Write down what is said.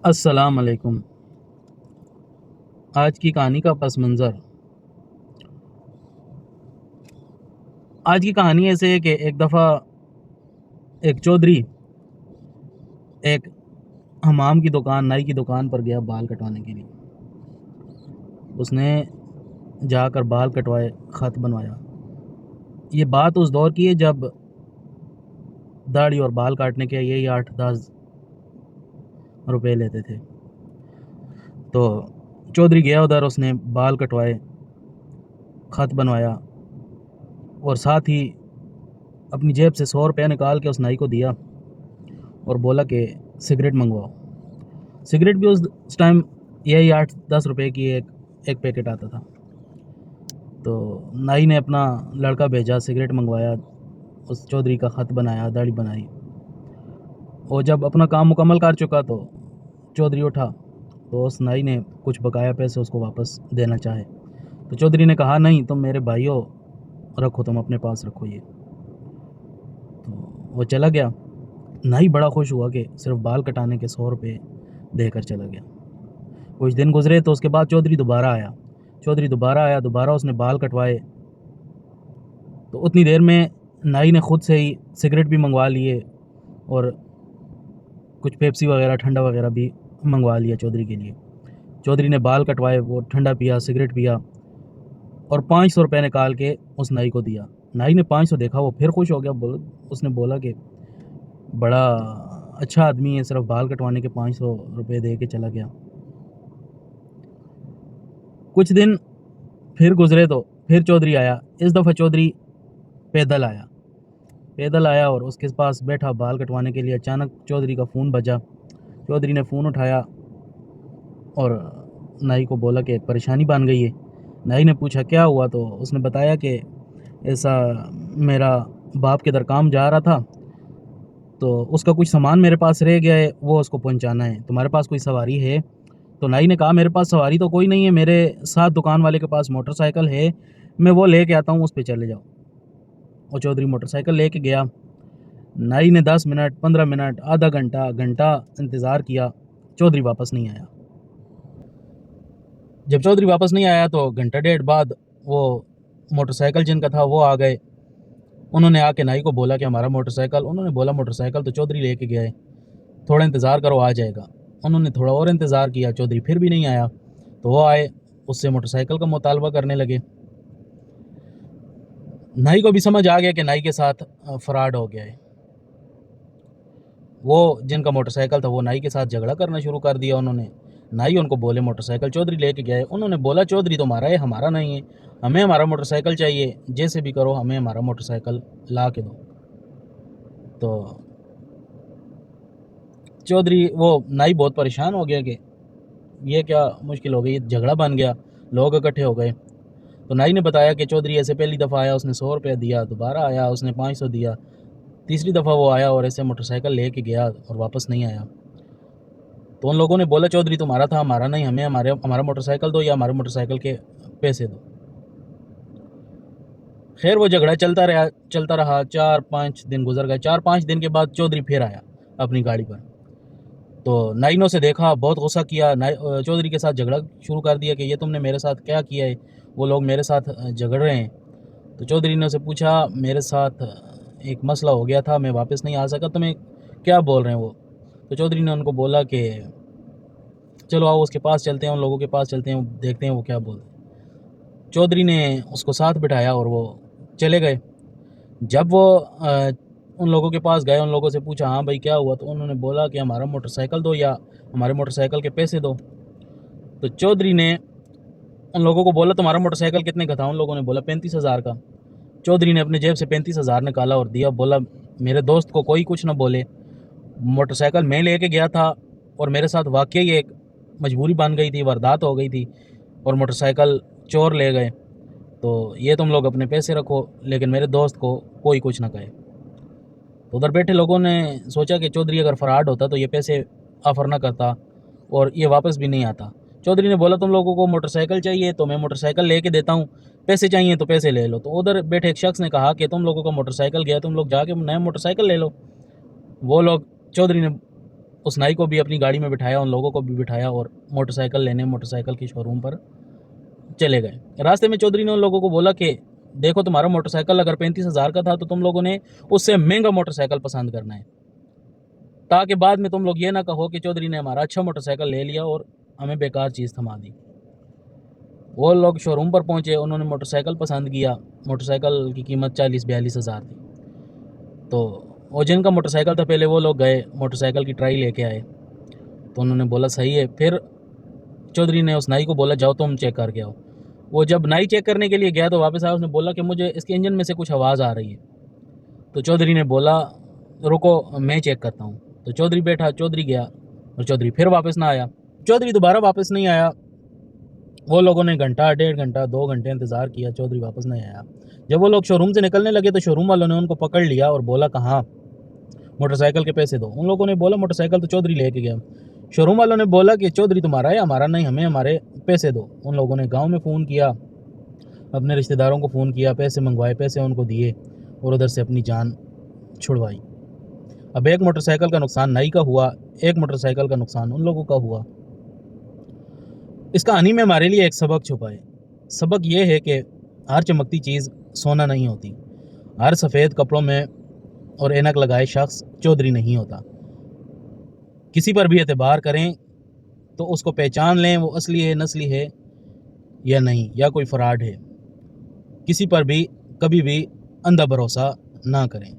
السلام علیکم۔ آج کی کہانی کا پس منظر۔ آج کی کہانی ایسے ہے کہ ایک دفعہ ایک چودھری ایک حمام کی دکان، نائی کی دکان پر گیا بال کٹوانے کے لیے۔ اس نے جا کر بال کٹوائے، خط بنوایا۔ یہ بات اس دور کی ہے جب داڑھی اور بال کاٹنے کے یہی 8-10 روپے لیتے تھے۔ تو چودھری گیا ادھر، اس نے بال کٹوائے، خط بنوایا اور ساتھ ہی اپنی جیب سے 100 روپے نکال کے اس نائی کو دیا اور بولا کہ سگریٹ منگواؤ۔ سگریٹ بھی اس ٹائم یہی 8-10 روپے کی ایک پیکٹ آتا تھا۔ تو نائی نے اپنا لڑکا بھیجا، سگریٹ منگوایا، اس چودھری کا خط بنایا، داڑھی بنائی، اور جب اپنا کام مکمل کر چکا تو چودھری اٹھا تو اس نائی نے کچھ بقایا پیسے اس کو واپس دینا چاہے تو چودھری نے کہا نہیں، تم میرے بھائی ہو، رکھو، تم اپنے پاس رکھو یہ۔ تو وہ چلا گیا۔ نائی بڑا خوش ہوا کہ صرف بال کٹانے کے 100 روپے دے کر چلا گیا۔ کچھ دن گزرے تو اس کے بعد چودھری دوبارہ آیا، دوبارہ اس نے بال کٹوائے۔ تو اتنی دیر میں نائی نے خود سے ہی سگریٹ بھی منگوا لیے اور کچھ پیپسی وغیرہ، ٹھنڈا وغیرہ بھی منگوا لیا چودھری کے لیے۔ چودھری نے بال کٹوائے، وہ ٹھنڈا پیا، سگریٹ پیا اور 500 روپے نکال کے اس نائی کو دیا۔ نائی نے 500 دیکھا، وہ پھر خوش ہو گیا۔ اس نے بولا کہ بڑا اچھا آدمی ہے، صرف بال کٹوانے کے 500 روپے دے کے چلا گیا۔ کچھ دن پھر گزرے تو پھر چودھری آیا۔ اس دفعہ چودھری پیدل آیا اور اس کے پاس بیٹھا بال کٹوانے کے لیے۔ اچانک چودھری کا فون بجا۔ چودھری نے فون اٹھایا اور نائی کو بولا کہ پریشانی بن گئی ہے۔ نائی نے پوچھا کیا ہوا، تو اس نے بتایا کہ ایسا میرا باپ کے در کام جا رہا تھا تو اس کا کچھ سامان میرے پاس رہ گیا ہے، وہ اس کو پہنچانا ہے، تمہارے پاس کوئی سواری ہے؟ تو نائی نے کہا میرے پاس سواری تو کوئی نہیں ہے، میرے ساتھ دکان والے کے پاس موٹر سائیکل ہے، میں وہ لے کے آتا ہوں، اس پہ چلے جاؤ۔ اور چودھری موٹر سائیکل لے کے گیا۔ نائی نے 10 منٹ، 15 منٹ، آدھا گھنٹہ انتظار کیا، چودھری واپس نہیں آیا۔ جب چودھری واپس نہیں آیا تو گھنٹہ ڈیڑھ بعد وہ موٹر سائیکل جن کا تھا وہ آ گئے۔ انہوں نے آ کے نائی کو بولا کہ ہمارا موٹر سائیکل، انہوں نے بولا موٹر سائیکل تو چودھری لے کے گیا ہے، تھوڑا انتظار کرو، آ جائے گا۔ انہوں نے تھوڑا اور انتظار کیا، چودھری پھر بھی نہیں آیا تو وہ آئے، اس سے موٹر سائیکل کا مطالبہ کرنے لگے۔ نائی کو بھی سمجھ آ گیا کہ نائی کے ساتھ فراڈ ہو گیا ہے۔ وہ جن کا موٹر سائیکل تھا وہ نائی کے ساتھ جھگڑا کرنا شروع کر دیا۔ انہوں نے نائی ان کو بولے موٹر سائیکل چودھری لے کے گیا ہے۔ انہوں نے بولا چودھری تمہارا ہے، ہمارا نہیں ہے، ہمیں ہمارا موٹر سائیکل چاہیے، جیسے بھی کرو ہمیں ہمارا موٹر سائیکل لا کے دو۔ تو چودھری وہ نائی بہت پریشان ہو گیا کہ یہ کیا مشکل ہو گئی، جھگڑا بن گیا، لوگ اکٹھے ہو گئے۔ تو نائی نے بتایا کہ چودھری ایسے پہلی دفعہ آیا، اس نے 100 روپے دیا، دوبارہ آیا، اس نے 500 دیا، تیسری دفعہ وہ آیا اور ایسے موٹر سائیکل لے کے گیا اور واپس نہیں آیا۔ تو ان لوگوں نے بولا چودھری تمہارا تھا، ہمارا نہیں، ہمیں ہمارا موٹر سائیکل دو یا ہمارے موٹر سائیکل کے پیسے دو۔ خیر وہ جھگڑا چلتا رہا، 4-5 دن گزر گئے۔ 4-5 دن کے بعد چودھری پھر آیا اپنی گاڑی پر۔ تو نائی نے اسے دیکھا، بہت غصہ کیا، چودھری کے ساتھ جھگڑا شروع کر دیا کہ یہ تم نے میرے ساتھ کیا کیا ہے، وہ لوگ میرے ساتھ جھگڑ رہے ہیں۔ تو چودھری نے اسے پوچھا میرے ساتھ ایک مسئلہ ہو گیا تھا، میں واپس نہیں آ سکا، تمہیں کیا بول رہے ہیں وہ؟ تو چودھری نے ان کو بولا کہ چلو آؤ اس کے پاس چلتے ہیں، ان لوگوں کے پاس چلتے ہیں، دیکھتے ہیں وہ کیا بولتے ہیں۔ چودھری نے اس کو ساتھ بٹھایا اور وہ چلے گئے۔ جب وہ ان لوگوں کے پاس گئے، ان لوگوں سے پوچھا ہاں بھائی کیا ہوا، تو انہوں نے بولا کہ ہمارا موٹر سائیکل دو یا ہمارے موٹر سائیکل کے پیسے دو۔ تو چودھری نے ان لوگوں کو بولا تمہارا موٹر سائیکل کتنے کا تھا؟ ان لوگوں نے بولا 35,000 کا۔ چودھری نے اپنے جیب سے 35,000 نکالا اور دیا، بولا میرے دوست کو کوئی کچھ نہ بولے، موٹر سائیکل میں لے کے گیا تھا اور میرے ساتھ واقعی ایک مجبوری بن گئی تھی، واردات ہو گئی تھی اور موٹر سائیکل چور لے گئے، تو یہ تم لوگ اپنے پیسے رکھو، لیکن میرے دوست کو کوئی کچھ نہ کہے۔ تو ادھر بیٹھے لوگوں نے سوچا کہ چودھری اگر فراڈ ہوتا تو یہ پیسے آفر نہ کرتا اور یہ واپس بھی نہیں آتا۔ چودھری نے بولا تم لوگوں کو موٹر سائیکل چاہیے تو میں موٹر سائیکل لے کے دیتا ہوں، پیسے چاہیے تو پیسے لے لو۔ تو ادھر بیٹھے ایک شخص نے کہا کہ تم لوگوں کا موٹر سائیکل گیا، تم لوگ جا کے نیا موٹر سائیکل لے لو۔ وہ لوگ چودھری نے اس نائی کو بھی اپنی گاڑی میں بٹھایا, ان لوگوں کو بھی بٹھایا اور موٹر سائیکل لینے موٹر سائیکل کی شو روم پر چلے گئے. راستے میں چودھری نے ان لوگوں کو بولا کہ دیکھو تمہارا موٹر سائیکل اگر 35,000 کا تھا تو تم لوگوں نے اس سے مہنگا موٹر سائیکل پسند کرنا ہے, تاکہ بعد میں تم لوگ یہ نہ کہو کہ چودھری نے ہمارا اچھا موٹر سائیکل لے لیا اور ہمیں بیکار چیز تھما دی. وہ لوگ شو روم پر پہنچے, انہوں نے موٹر سائیکل پسند کیا. موٹر سائیکل کی قیمت 40-42 ہزار تھی. تو وہ جن کا موٹر سائیکل تھا پہلے وہ لوگ گئے موٹر سائیکل کی ٹرائی لے کے آئے, تو انہوں نے بولا صحیح ہے. پھر چودھری نے اس نائی کو بولا جاؤ تم چیک کر کے آؤ. وہ جب نائی چیک کرنے کے لیے گیا تو واپس آیا, اس نے بولا کہ مجھے اس کے انجن میں سے کچھ آواز آ رہی ہے. تو چودھری نے بولا رکو میں چیک کرتا ہوں. تو چودھری بیٹھا, چودھری گیا اور چودھری پھر واپس نہ آیا. چودھری دوبارہ واپس نہیں آیا. وہ لوگوں نے گھنٹہ 1.5 گھنٹہ 2 گھنٹے انتظار کیا, چودھری واپس نہیں آیا. جب وہ لوگ شو روم سے نکلنے لگے تو شو روم والوں نے ان کو پکڑ لیا اور بولا کہاں, موٹر سائیکل کے پیسے دو. ان لوگوں نے بولا موٹر سائیکل تو چودھری لے کے گیا. شو روم والوں نے بولا کہ چودھری تمہارا ہے, ہمارا نہیں, ہمیں ہمارے پیسے دو. ان لوگوں نے گاؤں میں فون کیا, اپنے رشتہ داروں کو فون کیا, پیسے منگوائے, پیسے ان کو دیے اور ادھر سے اپنی جان چھڑوائی. اب ایک موٹر سائیکل کا نقصان نائی کا ہوا, ایک موٹر سائیکل کا نقصان ان لوگوں کا ہوا. اس کہانی میں ہمارے لیے ایک سبق چھپا ہے. سبق یہ ہے کہ ہر چمکتی چیز سونا نہیں ہوتی, ہر سفید کپڑوں میں اور اینک لگائے شخص چودھری نہیں ہوتا. کسی پر بھی اعتبار کریں تو اس کو پہچان لیں وہ اصلی ہے, نسلی ہے یا نہیں, یا کوئی فراڈ ہے. کسی پر بھی کبھی بھی اندھا بھروسہ نہ کریں.